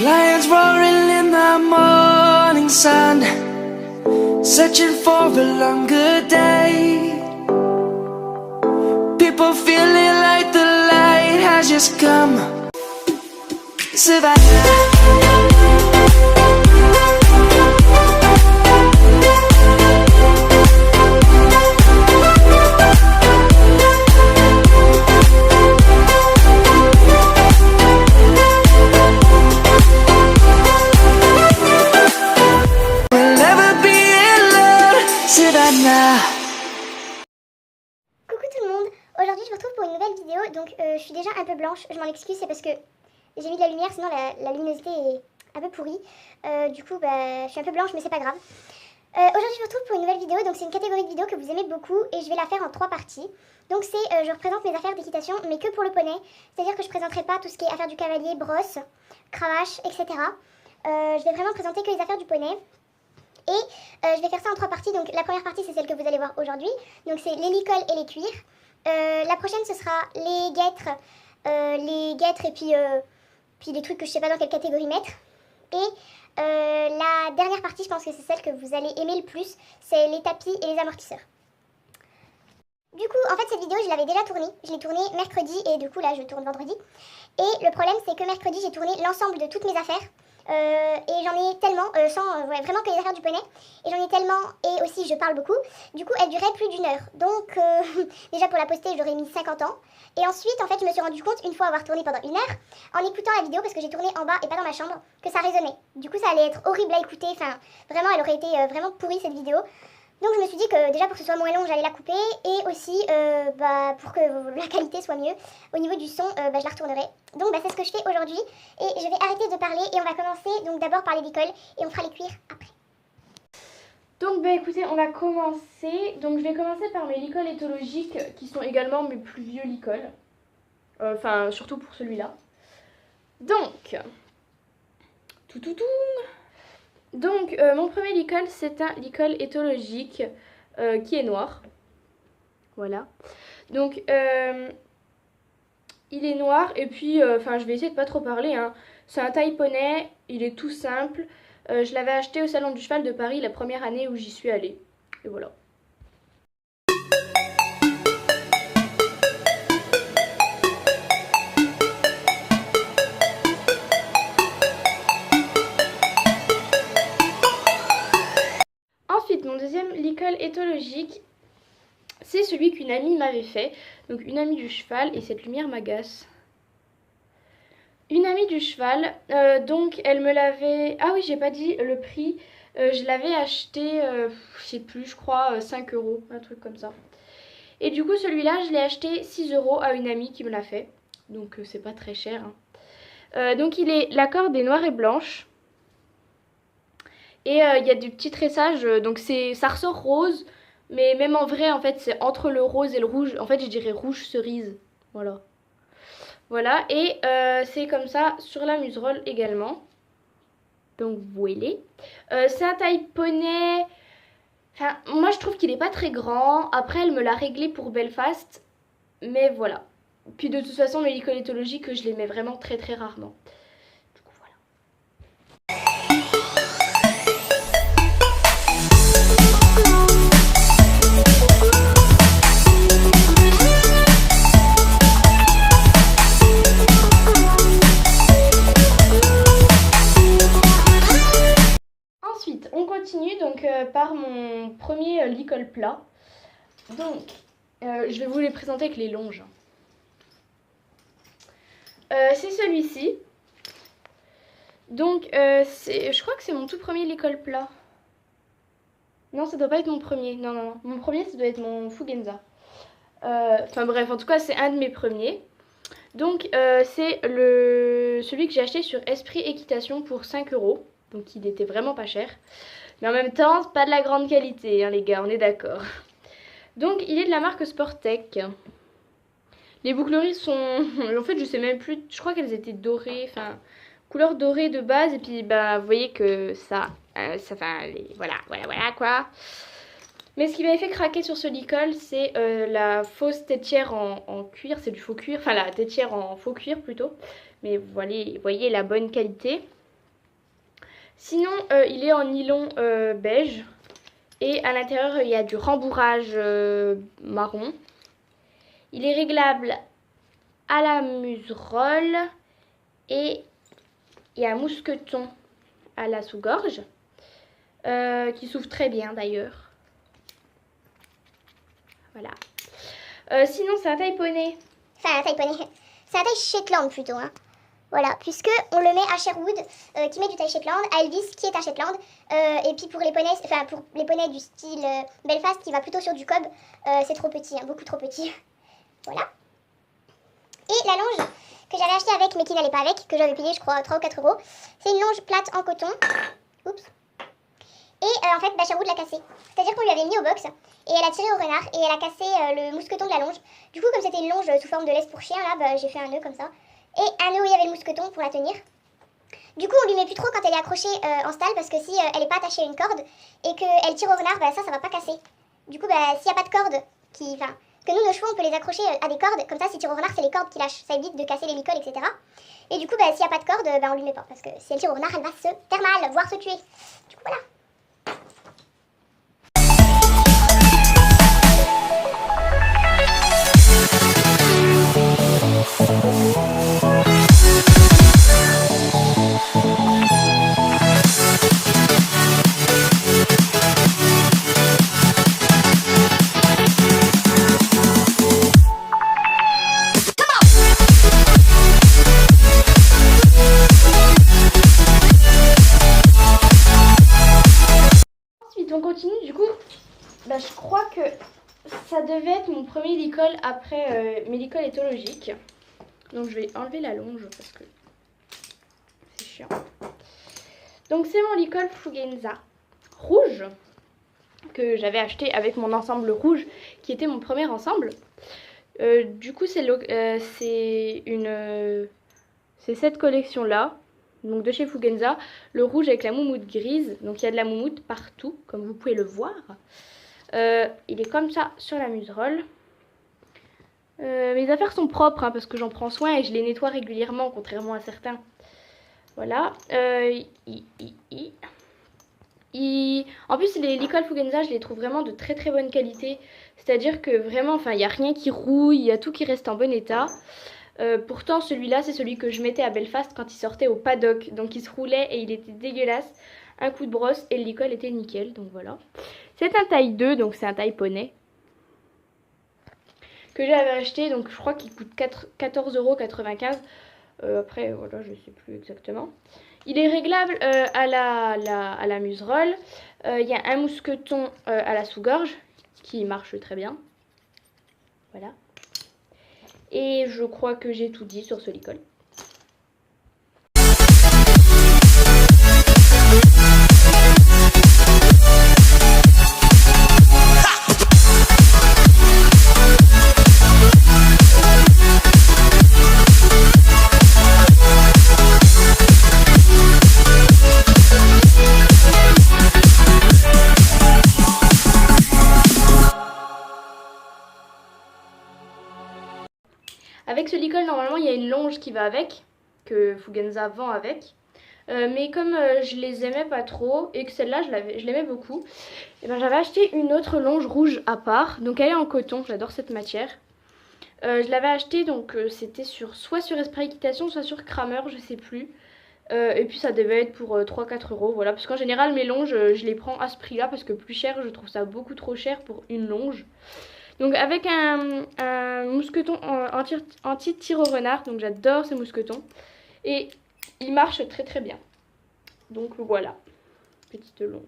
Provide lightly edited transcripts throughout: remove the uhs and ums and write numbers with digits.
Lions roaring in the morning sun, searching for a longer day. People feeling like the light has just come. Savannah. Coucou tout le monde, aujourd'hui je vous retrouve pour une nouvelle vidéo, donc je suis déjà un peu blanche, je m'en excuse, c'est parce que j'ai mis de la lumière, sinon la luminosité est un peu pourrie, du coup je suis un peu blanche mais c'est pas grave. Aujourd'hui je vous retrouve pour une nouvelle vidéo, donc c'est une catégorie de vidéos que vous aimez beaucoup et je vais la faire en 3 parties. Donc c'est, je représente mes affaires d'équitation mais que pour le poney, c'est-à-dire que je présenterai pas tout ce qui est affaires du cavalier, brosse, cravache, etc. Je vais vraiment présenter que les affaires du poney. Et je vais faire ça en 3 parties, donc la première partie c'est celle que vous allez voir aujourd'hui, donc c'est les licoles et les cuirs. La prochaine ce sera les guêtres et puis les trucs que je sais pas dans quelle catégorie mettre. Et la dernière partie, je pense que c'est celle que vous allez aimer le plus, c'est les tapis et les amortisseurs. Du coup, en fait, cette vidéo, je l'avais déjà tournée. Je l'ai tournée mercredi et du coup, là, je tourne vendredi. Et le problème, c'est que mercredi, j'ai tourné l'ensemble de toutes mes affaires. Et j'en ai tellement, vraiment que les affaires du poney. Et j'en ai tellement, et aussi, je parle beaucoup. Du coup, elle durait plus d'1 heure. Donc, déjà, pour la poster, j'aurais mis 50 ans. Et ensuite, en fait, je me suis rendu compte, une fois avoir tourné pendant 1 heure, en écoutant la vidéo, parce que j'ai tourné en bas et pas dans ma chambre, que ça résonnait. Du coup, ça allait être horrible à écouter. Enfin, vraiment, elle aurait été vraiment pourrie, cette vidéo. Donc je me suis dit que déjà pour que ce soit moins long j'allais la couper et aussi pour que la qualité soit mieux au niveau du son je la retournerai. Donc c'est ce que je fais aujourd'hui et je vais arrêter de parler et on va commencer donc d'abord par les licoles et on fera les cuirs après. Donc écoutez, on va commencer. Donc je vais commencer par mes licoles éthologiques qui sont également mes plus vieux licoles. Enfin surtout pour celui-là. Donc Donc mon premier licol c'est un licol éthologique qui est noir. Voilà. Donc il est noir et puis je vais essayer de pas trop parler hein. C'est un taille poney, il est tout simple. Je l'avais acheté au salon du cheval de Paris la première année où j'y suis allée. Et voilà. Ensuite, mon deuxième licol éthologique, c'est celui qu'une amie m'avait fait. Donc une amie du cheval, et cette lumière m'agace. Une amie du cheval, donc elle me l'avait... Ah oui, j'ai pas dit le prix. Je l'avais acheté, je sais plus, je crois 5 €, un truc comme ça. Et du coup, celui-là, je l'ai acheté 6 € à une amie qui me l'a fait. Donc c'est pas très cher. Hein. Donc la corde est noire et blanche. Et il y a du petit tressage, donc ça ressort rose. Mais même en vrai, en fait, c'est entre le rose et le rouge. En fait, je dirais rouge cerise. Voilà. Voilà, et c'est comme ça sur la muserolle également. Donc, voilà. C'est un taille poney. Enfin, moi, je trouve qu'il n'est pas très grand. Après, elle me l'a réglé pour Belfast. Mais voilà. Puis, de toute façon, mes licoles éthologiques, je les mets vraiment très très rarement. Du coup, voilà. On continue donc par mon premier licol plat. Donc, je vais vous les présenter avec les longes. C'est celui-ci. Donc, je crois que c'est mon tout premier licol plat. Non, ça doit pas être mon premier. Non. Mon premier, ça doit être mon Fugenza. Enfin bref, en tout cas, c'est un de mes premiers. Donc, c'est celui que j'ai acheté sur Esprit Équitation pour 5 €. Donc il était vraiment pas cher. Mais en même temps, c'est pas de la grande qualité, hein, les gars, on est d'accord. Donc il est de la marque Sportec. Les boucleries sont... En fait, je sais même plus... Je crois qu'elles étaient dorées, enfin... Couleur dorée de base. Et puis, vous voyez que ça... Voilà, quoi. Mais ce qui m'avait fait craquer sur ce licol, c'est la fausse tétière en cuir. C'est du faux cuir, enfin la tétière en faux cuir plutôt. Mais vous voyez la bonne qualité. Sinon, il est en nylon beige. Et à l'intérieur, il y a du rembourrage marron. Il est réglable à la muserolle. Et il y a un mousqueton à la sous-gorge. Qui s'ouvre très bien d'ailleurs. Voilà. Sinon, c'est un taille poney. Enfin, un taille poney. C'est un taille Shetland plutôt. Hein. Voilà, puisque on le met à Sherwood, qui met du taille Shetland, à Elvis, qui est un Shetland, et puis pour les poneys, enfin pour les poneys du style Belfast, qui va plutôt sur du cob, c'est trop petit, hein, beaucoup trop petit. Voilà. Et la longe que j'avais achetée avec, mais qui n'allait pas avec, que j'avais payé, je crois, 3 ou 4 euros, c'est une longe plate en coton. Oups. Et en fait, Sherwood l'a cassée. C'est-à-dire qu'on lui avait mis au box, et elle a tiré au renard, et elle a cassé le mousqueton de la longe. Du coup, comme c'était une longe sous forme de laisse pour chien, là, j'ai fait un nœud comme ça. Et un nœud où il y avait le mousqueton pour la tenir. Du coup, on lui met plus trop quand elle est accrochée en stalle, parce que si elle n'est pas attachée à une corde, et qu'elle tire au renard, ça va pas casser. Du coup, s'il n'y a pas de corde, parce que nous, nos chevaux, on peut les accrocher à des cordes, comme ça, si tire au renard, c'est les cordes qui lâchent. Ça évite de casser les licoles, etc. Et du coup, s'il n'y a pas de corde, on lui met pas, parce que si elle tire au renard, elle va se faire mal, voire se tuer. Du coup, voilà. Ensuite, on continue. Du coup, je crois que ça devait être mon premier licol après mes licols éthologiques. Donc, je vais enlever la longe parce que c'est chiant. Donc, c'est mon licol Fugenza rouge que j'avais acheté avec mon ensemble rouge qui était mon premier ensemble. Du coup, c'est cette collection-là. Donc de chez Fugenza, le rouge avec la moumoute grise. Donc il y a de la moumoute partout, comme vous pouvez le voir. Il est comme ça sur la muserolle. Mes affaires sont propres hein, parce que j'en prends soin et je les nettoie régulièrement, contrairement à certains. Voilà. En plus, les licols Fugenza, je les trouve vraiment de très très bonne qualité. C'est-à-dire que vraiment, il n'y a rien qui rouille, il y a tout qui reste en bon état. Pourtant, celui-là, c'est celui que je mettais à Belfast quand il sortait au paddock. Donc, il se roulait et il était dégueulasse. Un coup de brosse et le licol était nickel. Donc, voilà. C'est un taille 2, donc c'est un taille poney. Que j'avais acheté, donc je crois qu'il coûte 14,95 €. Après, voilà, je sais plus exactement. Il est réglable à la muserolle. Il y a un mousqueton à la sous-gorge qui marche très bien. Voilà. Et je crois que j'ai tout dit sur ce licol. Avec ce licol, normalement, il y a une longe qui va avec, que Fugenza vend avec. Mais comme je les aimais pas trop et que celle-là, je l'aimais beaucoup, et j'avais acheté une autre longe rouge à part. Donc elle est en coton, j'adore cette matière. Je l'avais acheté, donc c'était soit sur Esprit Équitation, soit sur Kramer, je sais plus. Et puis ça devait être pour 3-4 €, voilà. Parce qu'en général, mes longes, je les prends à ce prix-là parce que plus cher, je trouve ça beaucoup trop cher pour une longe. Donc avec un mousqueton anti-tir au renard, donc j'adore ces mousquetons. Et il marche très très bien. Donc voilà, petite longe.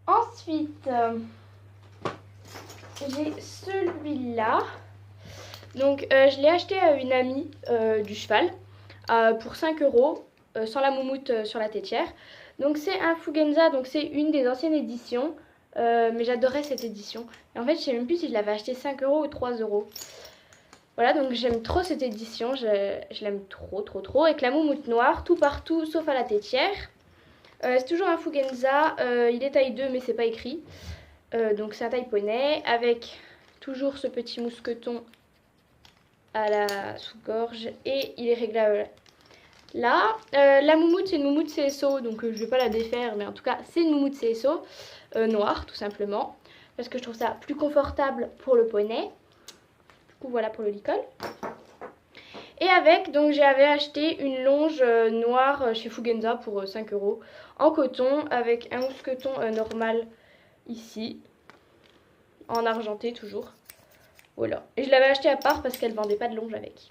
Ensuite, j'ai celui-là. Donc je l'ai acheté à une amie du cheval pour 5 € sans la moumoute sur la tétière. Donc c'est un Fugenza, donc c'est une des anciennes éditions, mais j'adorais cette édition. Et en fait je sais même plus si je l'avais acheté 5 € ou 3 €. Voilà, donc j'aime trop cette édition, je l'aime trop, avec la moumoute noire, tout partout sauf à la tétière. C'est toujours un Fugenza, il est taille 2 mais c'est pas écrit. Donc c'est un taille poney avec toujours ce petit mousqueton à la sous-gorge et il est réglable là. La moumoute, c'est une moumoute CSO, donc je vais pas la défaire, mais en tout cas c'est une moumoute CSO noire tout simplement, parce que je trouve ça plus confortable pour le poney. Du coup voilà pour le licol. Et avec, donc j'avais acheté une longe noire chez Fugenza pour 5 € en coton avec un mousqueton normal ici, en argenté toujours. Voilà. Et je l'avais acheté à part parce qu'elle vendait pas de longe avec.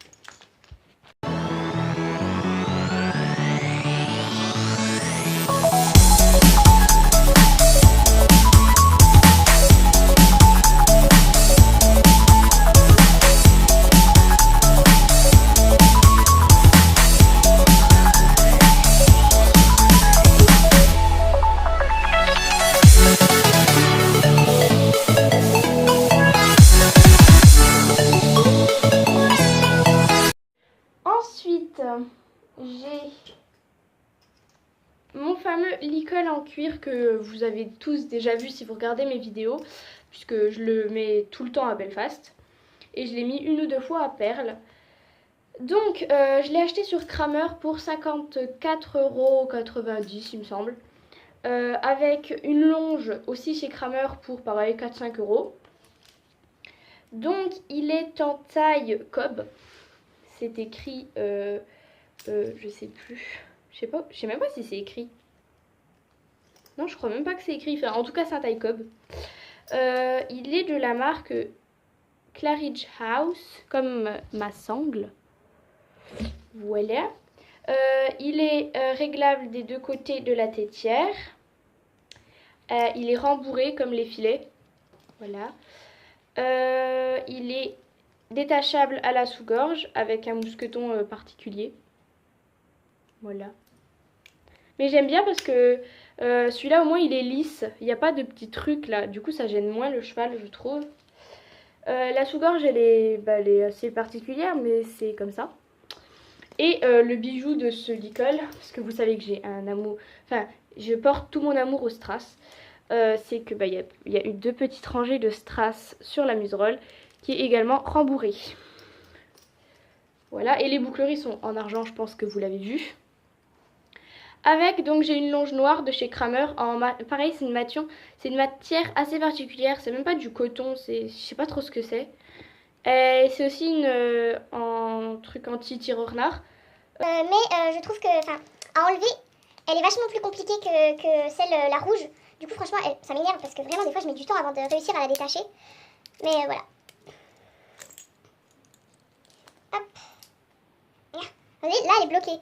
Ensuite, j'ai mon fameux licol en cuir que vous avez tous déjà vu si vous regardez mes vidéos, puisque je le mets tout le temps à Belfast. Et je l'ai mis une ou deux fois à Perles. Donc, je l'ai acheté sur Kramer pour 54,90 € il me semble. Avec une longe aussi chez Kramer pour pareil 4-5 €. Donc, il est en taille Cobb. C'est écrit, je sais plus, je sais même pas si c'est écrit. Non, je crois même pas que c'est écrit. Enfin, en tout cas, c'est un taille Cobb. Il est de la marque Claridge House, comme ma sangle. Voilà. Il est réglable des deux côtés de la tétière. Il est rembourré comme les filets. Voilà. Il est détachable à la sous-gorge avec un mousqueton particulier. Voilà. Mais j'aime bien parce que celui-là au moins il est lisse. Il n'y a pas de petits trucs là. Du coup ça gêne moins le cheval je trouve. La sous-gorge elle est assez particulière mais c'est comme ça. Et le bijou de ce licol, parce que vous savez que j'ai un amour... Enfin, je porte tout mon amour au strass. C'est que il y a eu deux petites rangées de strass sur la muserolle qui est également rembourrée. Voilà, et les boucleries sont en argent, je pense que vous l'avez vu. Avec, donc j'ai une longe noire de chez Kramer. Pareil, c'est une matière assez particulière. C'est même pas du coton, je sais pas trop ce que c'est. C'est aussi en truc anti-tir renard. Mais je trouve que, à enlever, elle est vachement plus compliquée que celle, la rouge. Du coup, franchement, ça m'énerve parce que vraiment, des fois, je mets du temps avant de réussir à la détacher. Mais voilà. Hop. Vous voyez, là, elle est bloquée.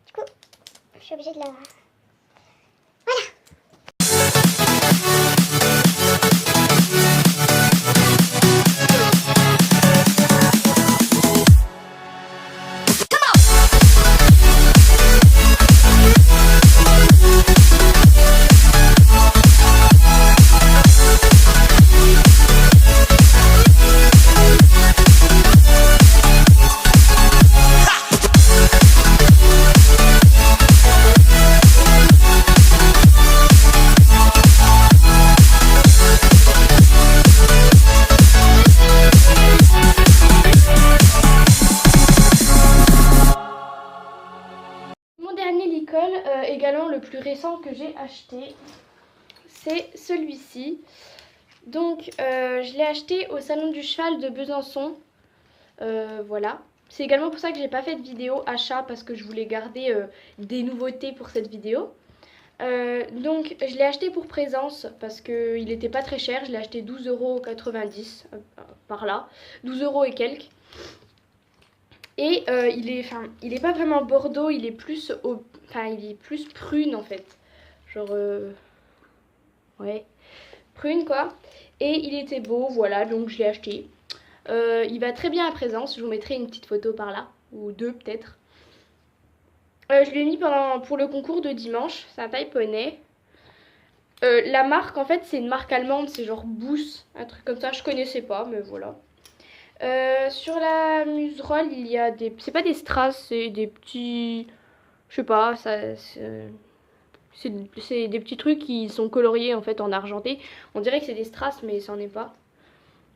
Du coup, je suis obligée de la... Voilà. Également le plus récent que j'ai acheté, c'est celui-ci. Donc je l'ai acheté au salon du cheval de Besançon. Voilà. C'est également pour ça que j'ai pas fait de vidéo achat parce que je voulais garder des nouveautés pour cette vidéo. Donc je l'ai acheté pour présence parce qu'il n'était pas très cher. Je l'ai acheté 12,90 € par là. 12 € et quelques. Et il est pas vraiment bordeaux, il est plus prune en fait. Genre, ouais, prune quoi. Et il était beau, voilà, donc je l'ai acheté. Il va très bien à présence, je vous mettrai une petite photo par là, ou deux peut-être. Je l'ai mis pour le concours de dimanche, c'est un taille poney. La marque en fait c'est une marque allemande, c'est genre Boost, un truc comme ça, je connaissais pas, mais voilà. Sur la muserolle, il y a des... C'est pas des strass, c'est des petits... Je sais pas, C'est des petits trucs qui sont coloriés en fait en argenté. On dirait que c'est des strass mais ça n'en est pas.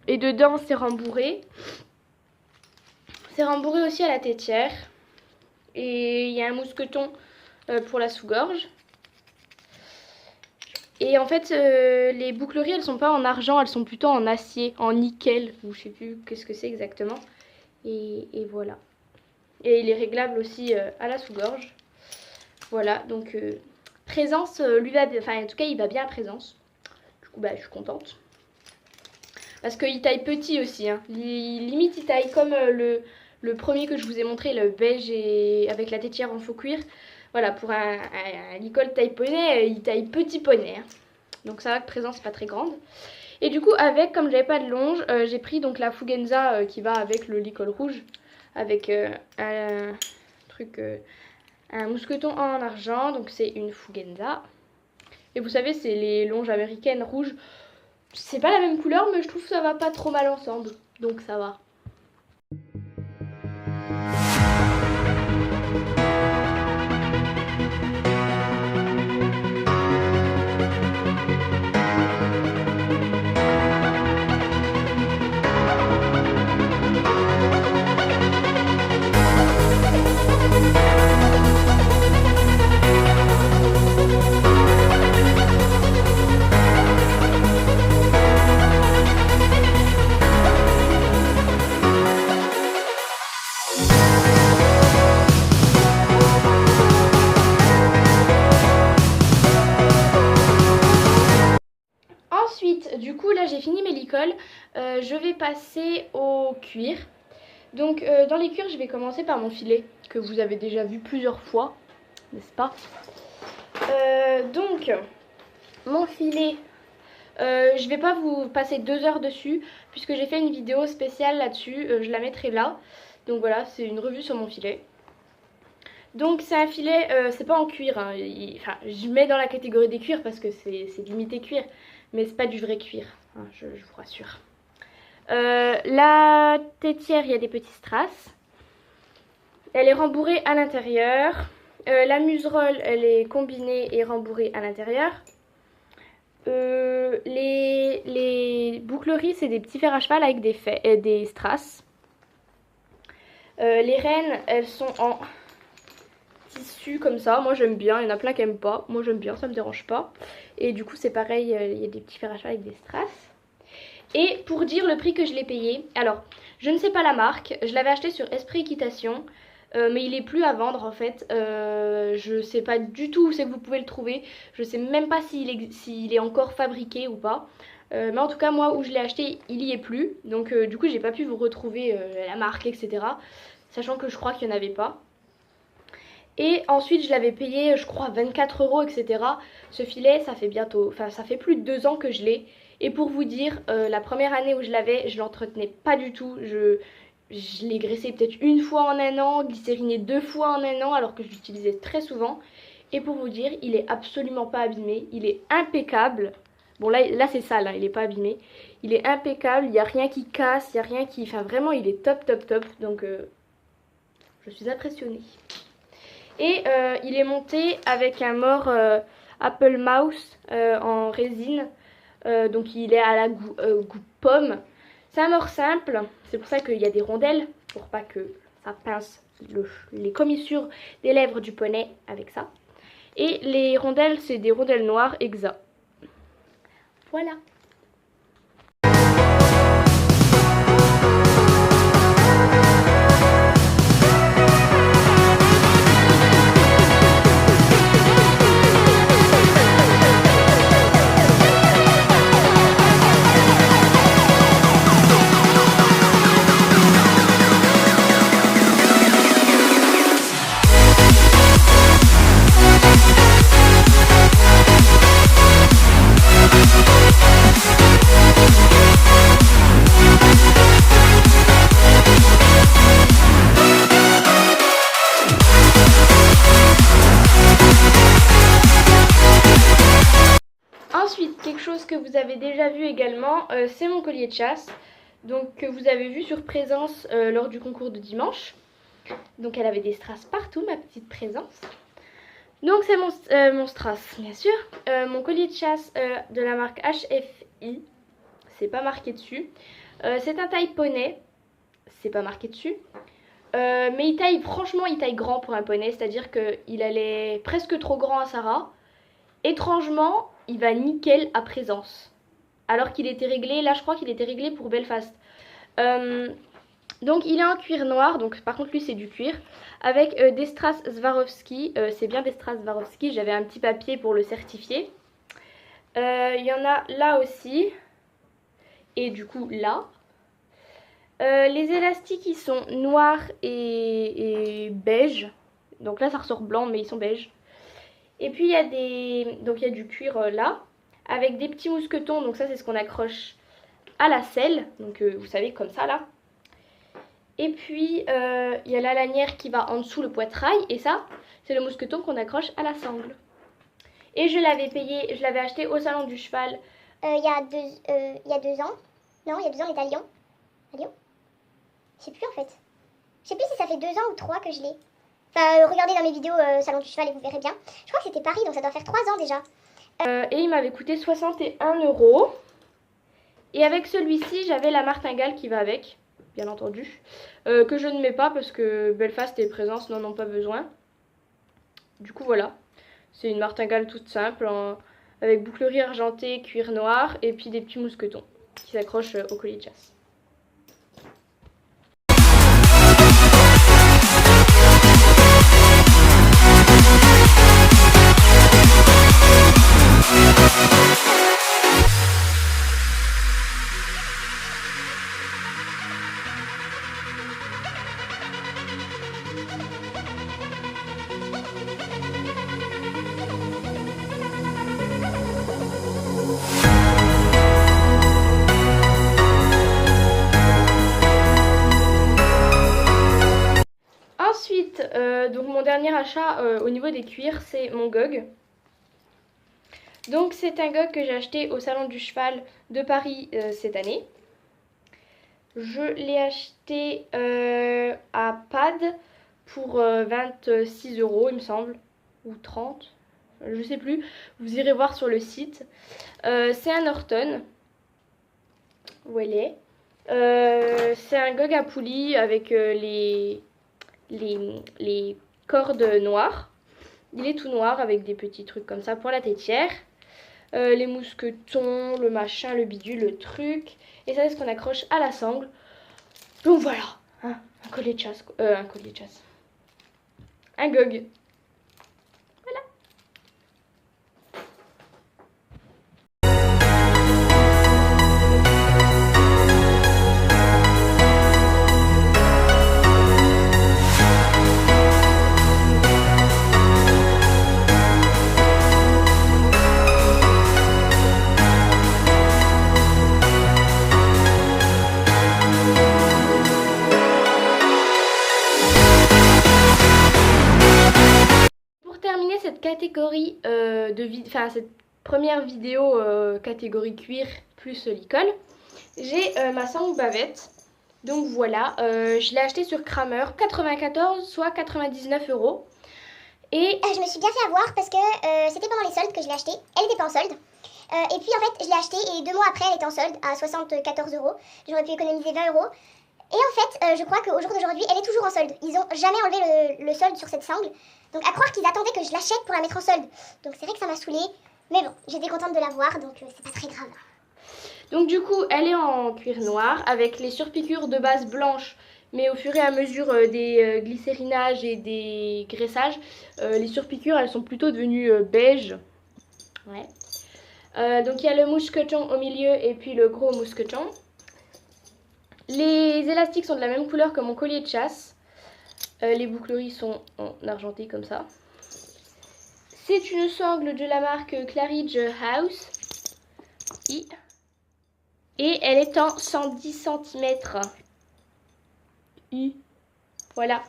Et dedans c'est rembourré. C'est rembourré aussi à la tétière. Et il y a un mousqueton pour la sous-gorge. Et en fait, les boucleries, elles sont pas en argent, elles sont plutôt en acier, en nickel, ou je sais plus qu'est-ce que c'est exactement. Et voilà. Et il est réglable aussi à la sous-gorge. Voilà, donc présence, lui va bien, enfin en tout cas il va bien à présence. Du coup, bah je suis contente. Parce qu'il taille petit aussi, hein. Limite il taille comme le premier que je vous ai montré, le beige et avec la tétière en faux cuir. Voilà, pour un licol taille poney, il taille petit poney. Hein. Donc ça va que présence c'est pas très grande. Et du coup avec, comme j'avais pas de longe, j'ai pris donc la Fugenza qui va avec le licol rouge. Avec un truc, un mousqueton en argent. Donc c'est une Fugenza. Et vous savez c'est les longes américaines rouges. C'est pas la même couleur mais je trouve que ça va pas trop mal ensemble. Donc ça va. Ensuite, du coup, là j'ai fini mes licols. Je vais passer au cuir. Donc, dans les cuirs, je vais commencer par mon filet, que vous avez déjà vu plusieurs fois, n'est-ce pas? Donc, mon filet, je vais pas vous passer 2 heures dessus, puisque j'ai fait une vidéo spéciale là-dessus. Je la mettrai là. Donc voilà, c'est une revue sur mon filet. Donc c'est un filet, c'est pas en cuir, hein. Enfin, je mets dans la catégorie des cuirs parce que c'est limité cuir, mais c'est pas du vrai cuir, hein, je vous rassure. La tétière, il y a des petits strass. Elle est rembourrée à l'intérieur. La muserolle, elle est combinée et rembourrée à l'intérieur. Les boucleries, c'est des petits fers à cheval avec des strass. Les rênes, elles sont en tissu comme ça. Moi j'aime bien, il y en a plein qui aiment pas. Moi j'aime bien, ça me dérange pas. Et du coup c'est pareil, il y a des petits fers à cheval avec des strass. Et pour dire le prix que je l'ai payé, alors je ne sais pas la marque, je l'avais acheté sur Esprit Équitation, mais il est plus à vendre en fait. Je sais pas du tout où c'est que vous pouvez le trouver, je sais même pas s'il est encore fabriqué ou pas. Mais en tout cas moi où je l'ai acheté il y est plus, donc du coup j'ai pas pu vous retrouver la marque etc. Sachant que je crois qu'il n'y en avait pas. Et ensuite je l'avais payé je crois 24 € etc. Ce filet ça fait bientôt, enfin ça fait plus de 2 ans que je l'ai. Et pour vous dire, la première année où je l'avais, je l'entretenais pas du tout. Je l'ai graissé peut-être une fois en un an, glycériné 2 fois en un an alors que je l'utilisais très souvent. Et pour vous dire, il est absolument pas abîmé, il est impeccable. Bon là c'est sale, hein, il est pas abîmé. Il est impeccable, il n'y a rien qui casse, il n'y a rien qui... Enfin vraiment il est top top top. Donc je suis impressionnée. Et il est monté avec un mort Apple Mouse en résine. Donc il est à la goût pomme. C'est un mort simple, c'est pour ça qu'il y a des rondelles, pour pas que ça pince les commissures des lèvres du poney avec ça. Et les rondelles, c'est des rondelles noires Exa. Voilà. Ensuite, quelque chose que vous avez déjà vu également, c'est mon collier de chasse. Donc que vous avez vu sur Présence lors du concours de dimanche. Donc elle avait des strass partout, ma petite Présence. Donc c'est mon strass, bien sûr. Mon collier de chasse de la marque HFI. C'est pas marqué dessus. C'est un taille poney. C'est pas marqué dessus. Mais franchement, il taille grand pour un poney. C'est-à-dire qu'il allait presque trop grand à Sarah. Étrangement, il va nickel à Présence. Alors qu'il était réglé, là je crois qu'il était réglé pour Belfast. Donc il est en cuir noir, donc par contre lui c'est du cuir. Avec des strass Swarovski, c'est bien des strass Swarovski, j'avais un petit papier pour le certifier. Il y en a là aussi, et du coup là. Les élastiques ils sont noirs et beige, donc là ça ressort blanc mais ils sont beige. Et puis il y a du cuir là, avec des petits mousquetons, donc ça c'est ce qu'on accroche à la selle, donc vous savez comme ça là. Et puis il y a la lanière qui va en dessous le poitrail, et ça c'est le mousqueton qu'on accroche à la sangle. Et je l'avais acheté au salon du cheval. Il y a 2 ans. Non, il y a 2 ans, on était à Lyon. À Lyon? Je sais plus en fait. Je sais plus si ça fait 2 ans ou 3 que je l'ai. Enfin, regardez dans mes vidéos salon du cheval et vous verrez bien. Je crois que c'était Paris, donc ça doit faire 3 ans déjà. Et il m'avait coûté 61 €. Et avec celui-ci, j'avais la martingale qui va avec, bien entendu. Que je ne mets pas parce que Belfast et Présence n'en ont pas besoin. Du coup, voilà. C'est une martingale toute simple, avec bouclerie argentée, cuir noir et puis des petits mousquetons qui s'accrochent au collier de chasse. Ensuite, donc mon dernier achat au niveau des cuirs, c'est mon GOG. Donc c'est un GOG que j'ai acheté au salon du cheval de Paris cette année. Je l'ai acheté à PAD pour 26 € il me semble, ou 30, je sais plus, vous irez voir sur le site. C'est un Norton, où elle est. C'est un GOG à poulie avec les cordes noires. Il est tout noir avec des petits trucs comme ça pour la tétière. Les mousquetons, le machin, le bidule, le truc. Et ça c'est ce qu'on accroche à la sangle. Donc voilà, hein, un collier de chasse. Un GOG. Voilà. Cette catégorie cette première vidéo catégorie cuir plus licol, j'ai ma sangle bavette. Donc voilà, je l'ai acheté sur Kramer, 94 soit 99 €. Et je me suis bien fait avoir parce que c'était pendant les soldes que je l'ai acheté. Elle n'était pas en solde. Et puis en fait, je l'ai acheté et 2 mois après, elle était en solde à 74 €. J'aurais pu économiser 20 €. Et en fait, je crois qu'au jour d'aujourd'hui, elle est toujours en solde. Ils ont jamais enlevé le solde sur cette sangle. Donc à croire qu'ils attendaient que je l'achète pour la mettre en solde. Donc c'est vrai que ça m'a saoulée. Mais bon, j'étais contente de l'avoir, donc c'est pas très grave. Donc du coup, elle est en cuir noir avec les surpiqûres de base blanches. Mais au fur et à mesure des glycérinages et des graissages, les surpiqûres, elles sont plutôt devenues beige. Ouais. Donc il y a le mousqueton au milieu et puis le gros mousqueton. Les élastiques sont de la même couleur que mon collier de chasse. Les boucleries sont en argenté comme ça. C'est une sangle de la marque Claridge House. Et elle est en 110 cm. Voilà.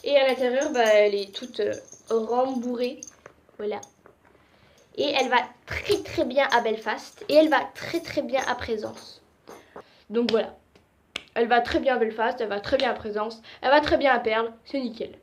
Et à l'intérieur, elle est toute rembourrée. Voilà. Et elle va très très bien à Belfast. Et elle va très très bien à Présence. Donc voilà. Elle va très bien à Belfast, elle va très bien à Présence, elle va très bien à Perles, c'est nickel.